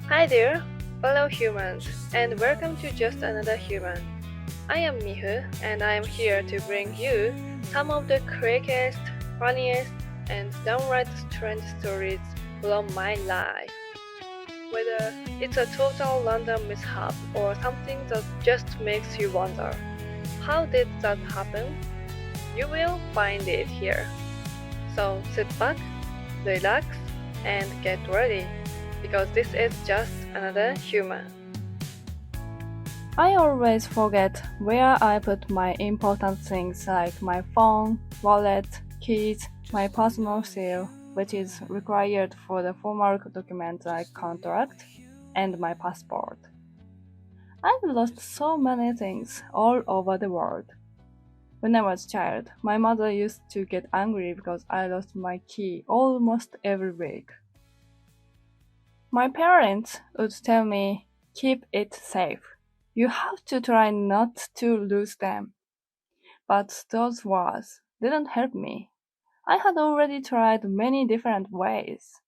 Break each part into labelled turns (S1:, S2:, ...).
S1: Hi there, fellow humans, and welcome to Just Another Human. I am Mifu, and I am here to bring you some of the craziest, funniest, and downright strange stories from my life. Whether it's a total random mishap or something that just makes you wonder, how did that happen? You will find it here. So sit back, relax, and get ready, because this is just another human.
S2: I always forget where I put my important things like my phone, wallet, keys, my personal seal, which is required for the formal documents like contract, and my passport. I've lost so many things all over the world. When I was a child, my mother used to get angry because I lost my key almost every week. My parents would tell me, keep it safe. You have to try not to lose them. But those words didn't help me. I had already tried many different ways.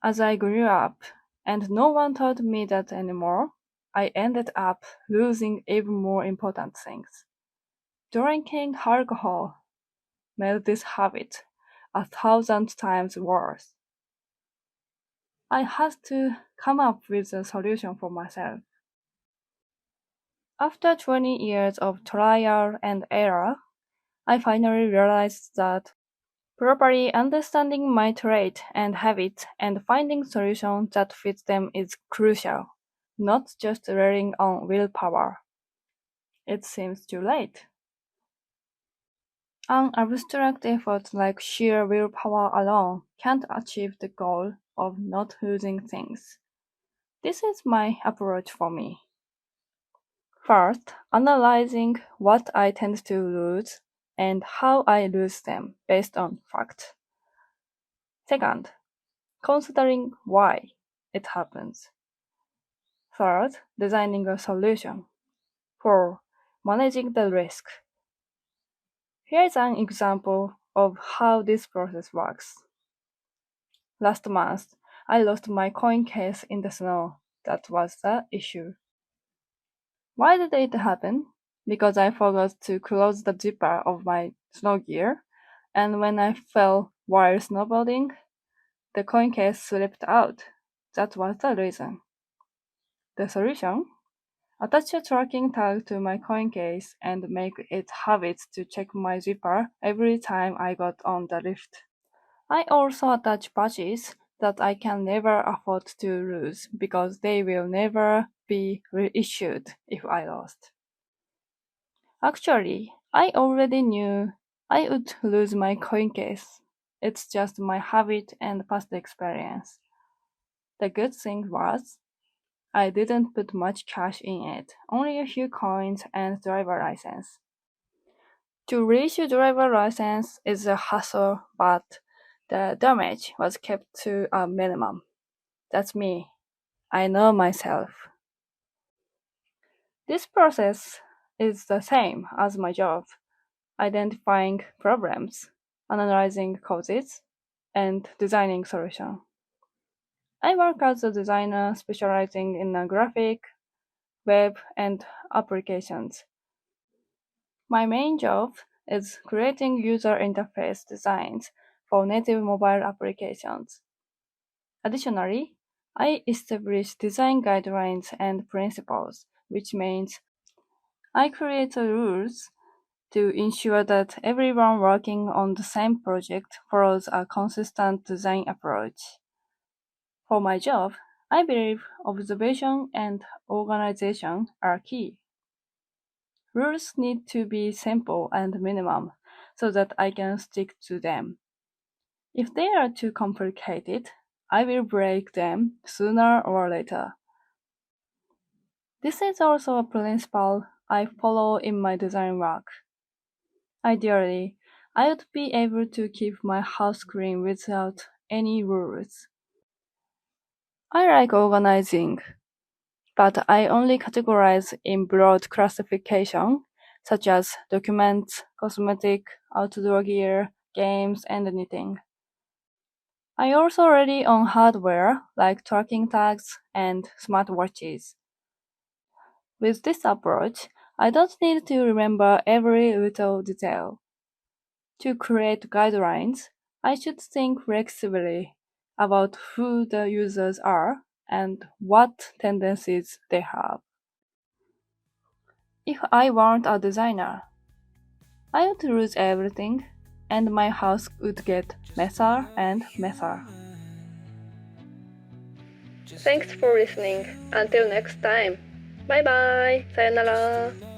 S2: As I grew up, and no one told me that anymore, I ended up losing even more important things. Drinking alcohol made this habit 1,000 times worse. I had to come up with a solution for myself. After 20 years of trial and error, I finally realized that properly understanding my trait and habits and finding solutions that fit them is crucial, not just relying on willpower. It seems too late. An abstract effort like sheer willpower alone can't achieve the goal of not losing things. This is my approach for me. First, analyzing what I tend to lose and how I lose them based on fact. Second, considering why it happens. Third, designing a solution. 4. Managing the risk. Here is an example of how this process works. Last month, I lost my coin case in the snow. That was the issue. Why did it happen? Because I forgot to close the zipper of my snow gear, and when I fell while snowboarding, the coin case slipped out. That was the reason. The solution? Attach a tracking tag to my coin case and make it habit to check my zipper every time I got on the lift. I also attach patches that I can never afford to lose because they will never be reissued if I lost. Actually, I already knew I would lose my coin case. It's just my habit and past experience. The good thing was, I didn't put much cash in it, only a few coins and driver license. To reissue driver license is a hassle, but the damage was kept to a minimum. That's me. I know myself. This process is the same as my job, identifying problems, analyzing causes, and designing solutions. I work as a designer specializing in graphic, web, and applications. My main job is creating user interface designs for native mobile applications. Additionally, I establish design guidelines and principles, which means I create rules to ensure that everyone working on the same project follows a consistent design approach. For my job, I believe observation and organization are key. Rules need to be simple and minimum so that I can stick to them. If they are too complicated, I will break them sooner or later. This is also a principle I follow in my design work. Ideally, I would be able to keep my house clean without any rules. I like organizing, but I only categorize in broad classification, such as documents, cosmetic, outdoor gear, games, and knitting. I also rely on hardware like tracking tags and smartwatches. With this approach, I don't need to remember every little detail. To create guidelines, I should think flexibly about who the users are and what tendencies they have. If I weren't a designer, I would lose everything and my house would get messier and messier.
S1: Thanks for listening. Until next time. Bye bye. Sayonara.